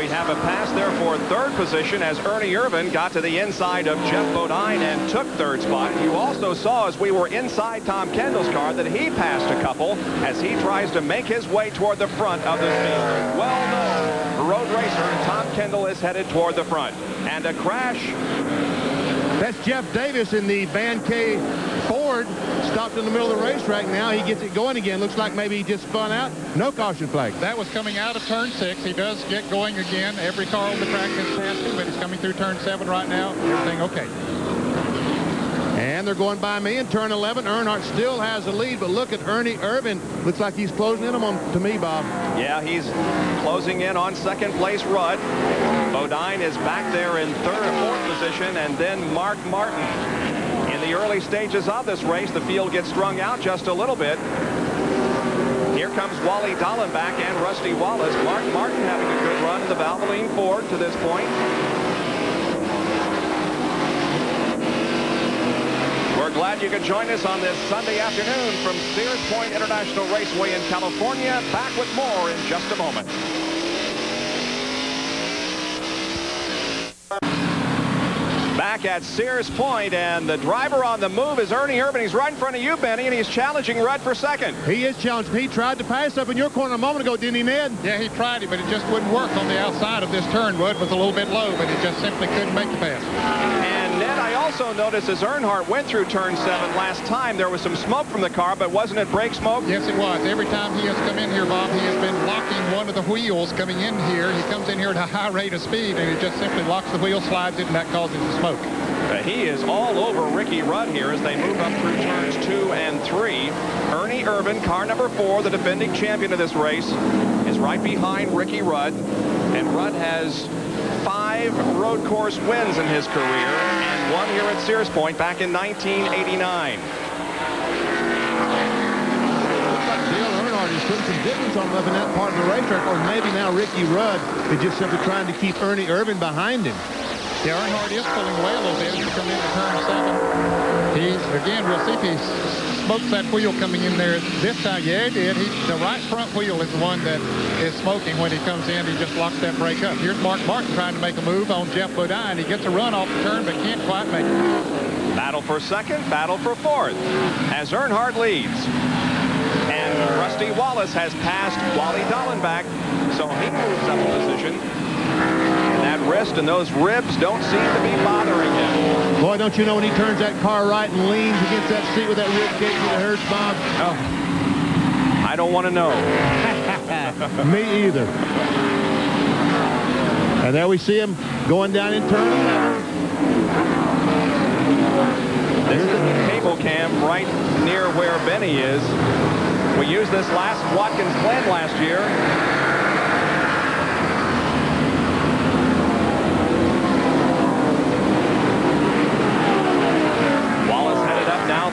we have a pass there for third position as Ernie Irvin got to the inside of Jeff Bodine and took third spot. You also saw as we were inside Tom Kendall's car that he passed a couple as he tries to make his way toward the front of this field. Well-known road racer Tom Kendall is headed toward the front. And a crash. That's Jeff Davis in the Band K Ford. Stopped in the middle of the racetrack now. He gets it going again. Looks like maybe he just spun out. No caution flag. That was coming out of turn 6. He does get going again. Every car on the track has passed him, but he's coming through turn 7 right now. Everything okay. And they're going by me in turn 11. Earnhardt still has the lead, but look at Ernie Irvin. Looks like he's closing in on to me, Bob. Yeah, he's closing in on second place Rudd. Bodine is back there in third or fourth position, and then Mark Martin. In the early stages of this race, the field gets strung out just a little bit. Here comes Wally Dallenbach and Rusty Wallace. Mark Martin having a good run in the Valvoline Ford to this point. We're glad you could join us on this Sunday afternoon from Sears Point International Raceway in California. Back with more in just a moment. Back at Sears Point, and the driver on the move is Ernie Irvin. He's right in front of you, Benny, and he's challenging Rudd for second. He is challenging. He tried to pass up in your corner a moment ago, didn't he, Ned? Yeah, he tried it, but it just wouldn't work on the outside of this turn. Rudd was a little bit low, but he just simply couldn't make the pass. And Ned, I also noticed as Earnhardt went through turn 7 last time, there was some smoke from the car, but wasn't it brake smoke? Yes, it was. Every time he has come in here, Bob, he has been locking one of the wheels coming in here. He comes in here at a high rate of speed, and he just simply locks the wheel, slides it, and that causes the smoke. He is all over Ricky Rudd here as they move up through turns 2 and 3. Ernie Irvin, car number 4, the defending champion of this race, is right behind Ricky Rudd. And Rudd has 5 road course wins in his career and 1 here at Sears Point back in 1989. Looks like Dale Earnhardt is putting some difference on him up in that part of the racetrack, or maybe now Ricky Rudd is just simply trying to keep Ernie Irvin behind him. Yeah, Earnhardt is pulling away a little bit as he comes into turn 7. Again, we'll see if he smokes that wheel coming in there this time. Yeah, he did. The right front wheel is the one that is smoking when he comes in. He just locks that brake up. Here's Mark Martin trying to make a move on Jeff Bodine. He gets a run off the turn, but can't quite make it. Battle for second, battle for fourth, as Earnhardt leads. And Rusty Wallace has passed Wally Dallenbach, so he moves up a position. That wrist and those ribs don't seem to be bothering him. Boy, don't you know when he turns that car right and leans against that seat with that rib cage that hurts, Bob? Oh, I don't want to know. Me either. And there we see him going down in turn 11. This is the cable cam right near where Benny is. We used this last Watkins Glen last year.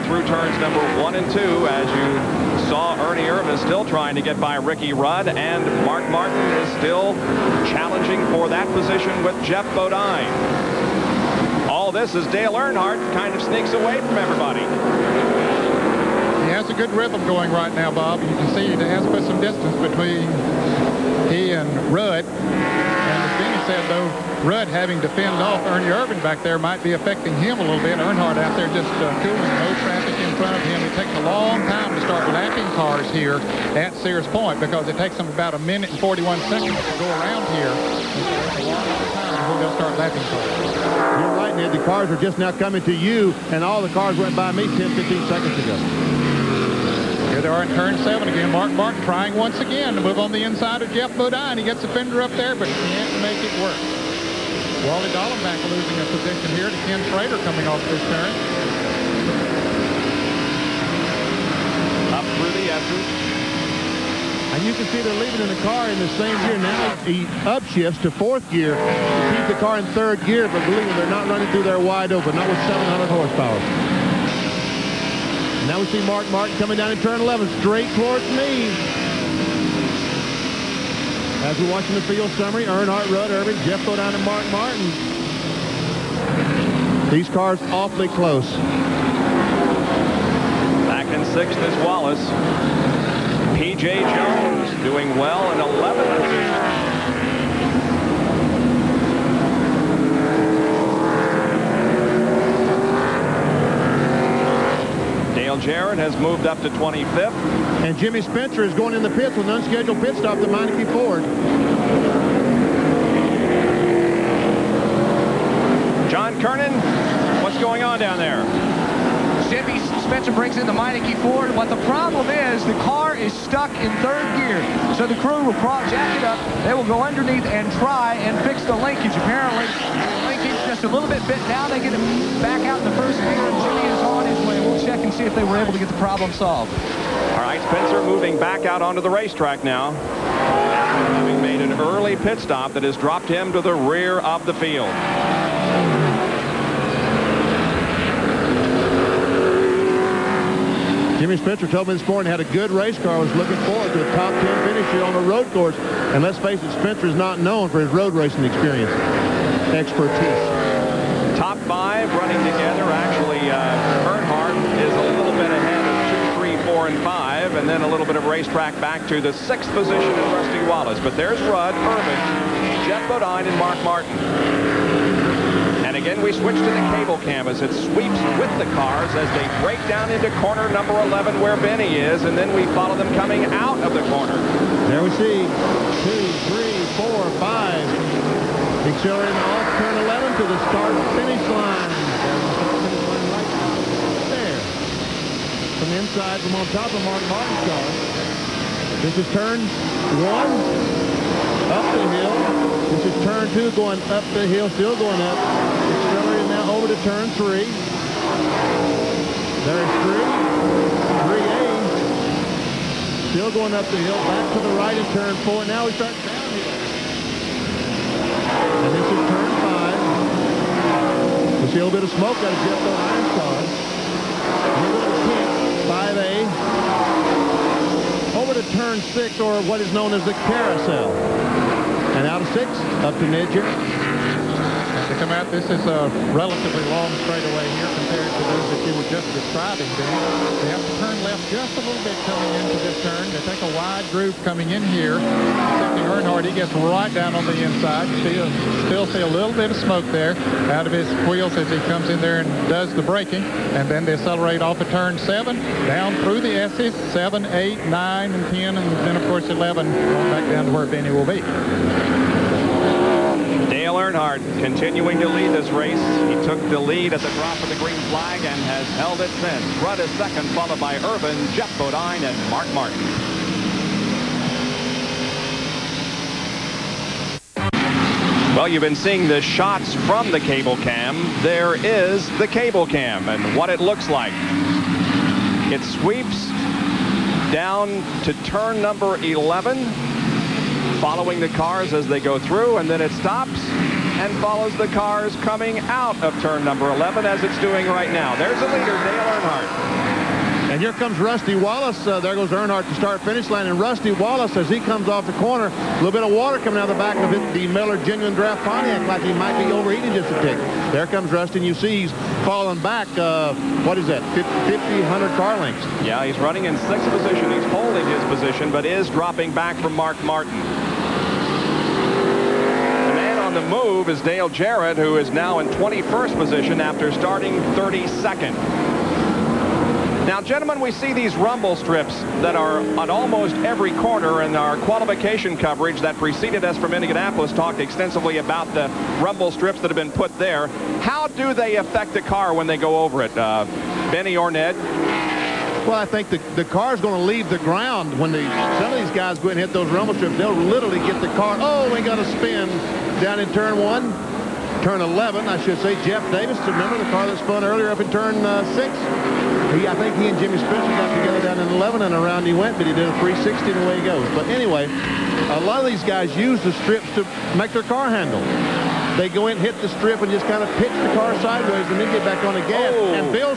Through turns number 1 and 2, as you saw Ernie Irvin still trying to get by Ricky Rudd, and Mark Martin is still challenging for that position with Jeff Bodine. All this as Dale Earnhardt kind of sneaks away from everybody. He has a good rhythm going right now, Bob. You can see he has put some distance between he and Rudd. And as Benny said, though, Rudd having to fend off Ernie Irvin back there might be affecting him a little bit. Earnhardt out there just cooling, no traffic in front of him. It takes a long time to start lapping cars here at Sears Point because it takes them about 1 minute and 41 seconds to go around here. It's a long time before they'll start lapping cars. You're right, Ned. The cars are just now coming to you, and all the cars went by me 10, 15 seconds ago. Here they are in turn 7 again. Mark Martin trying once again to move on the inside of Jeff Bodine. He gets the fender up there, but he can't make it work. Wally Dallenbach losing a position here to Ken Schrader coming off this turn. Up through the S's. And you can see they're leaving in the car in the same gear. Now he upshifts to 4th gear to keep the car in 3rd gear, but believe me, they're not running through there wide open, not with 700 horsepower. Now we see Mark Martin coming down in turn 11, straight towards me. As we're watching the field summary, Earnhardt, Rudd, Irvin, Jeff Bodine, and Mark Martin. These cars awfully close. Back in 6th is Wallace. P.J. Jones doing well in 11th position. Jarrett has moved up to 25th. And Jimmy Spencer is going in the pits with an unscheduled pit stop to Meineke Ford. John Kernan, what's going on down there? Jimmy Spencer brings in the Meineke Ford. What the problem is, the car is stuck in third gear. So the crew will jack it up. They will go underneath and try and fix the linkage. Apparently, the linkage just a little bit bent down. They get it back out in the first gear, and Jimmy is on his way. We'll check and see if they were able to get the problem solved. All right, Spencer moving back out onto the racetrack now, having made an early pit stop that has dropped him to the rear of the field. Jimmy Spencer told me this morning had a good race car, was looking forward to a top 10 finish here on the road course. And let's face it, Spencer is not known for his road racing experience, expertise. Top 5 running together. Actually, Earnhardt is a little bit ahead of 2, 3, 4, and 5, and then a little bit of racetrack back to the 6th position in Rusty Wallace. But there's Rudd, Irvin, Jeff Bodine, and Mark Martin. And again, we switch to the cable cam as it sweeps with the cars as they break down into corner number 11 where Benny is, and then we follow them coming out of the corner. There we see 2, 3, 4, 5. Accelerating off turn 11 to the start-finish line. There. From the inside, from on top of Mark Martin's car. This is turn 1. Up the hill. This is turn 2 going up the hill, still going up. Accelerating now over to turn 3. There's 3A. Still going up the hill, back to the right in turn 4. Now we start downhill. And this is turn 5. We see a little bit of smoke out of Jeff O'Brien's car. A little bit of pit, 5A. Over to turn 6, or what is known as the carousel. And out of 6, up to Nidger. To come out, this is a relatively long straightaway here compared to those that you were just describing, Ben. They have to turn left just a little bit coming into this turn. They take a wide groove coming in here. Excepting Earnhardt, he gets right down on the inside. You still see a little bit of smoke there out of his wheels as he comes in there and does the braking. And then they accelerate off of turn 7, down through the S's, 7, 8, 9, and 10, and then, of course, 11, going back down to where Benny will be. Dale Earnhardt continuing to lead this race. He took the lead at the drop of the green flag and has held it since. Rudd is second, followed by Irvin, Jeff Bodine, and Mark Martin. Well, you've been seeing the shots from the cable cam. There is the cable cam and what it looks like. It sweeps down to turn number 11, following the cars as they go through, and then it stops and follows the cars coming out of turn number 11 as it's doing right now. There's the leader, Dale Earnhardt. And here comes Rusty Wallace. There goes Earnhardt to start finish line. And Rusty Wallace, as he comes off the corner, a little bit of water coming out of the back of it, the Miller Genuine Draft Pontiac, like he might be overheating just a tick. There comes Rusty, and you see he's falling back, what is that, 50, 100 car lengths. Yeah, he's running in 6th position. He's holding his position, but is dropping back from Mark Martin. On the move is Dale Jarrett, who is now in 21st position after starting 32nd. Now, gentlemen, we see these rumble strips that are on almost every corner, and our qualification coverage that preceded us from Indianapolis talked extensively about the rumble strips that have been put there. How do they affect the car when they go over it, Benny or Ned? Well, I think the car's going to leave the ground when some of these guys go and hit those rumble strips. They'll literally get the car. Oh, we got to spin down in turn 1, turn 11, I should say. Jeff Davis, remember the car that spun earlier up in turn 6? I think he and Jimmy Spencer got together down in 11, and around he went, but he did a 360 and away he goes. But anyway, a lot of these guys use the strips to make their car handle. They go in, hit the strip, and just kind of pitch the car sideways and then get back on the gas. Oh. And BIll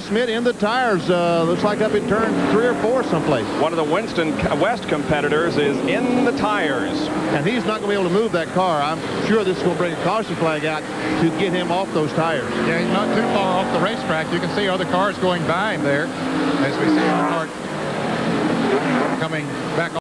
Schmit in the tires, looks like up in turn 3 or 4 someplace. One of the Winston West competitors is in the tires. And he's not going to be able to move that car. I'm sure this is going to bring a caution flag out to get him off those tires. Yeah, he's not too far off the racetrack. You can see other cars going by him there as we see Earnhardt coming back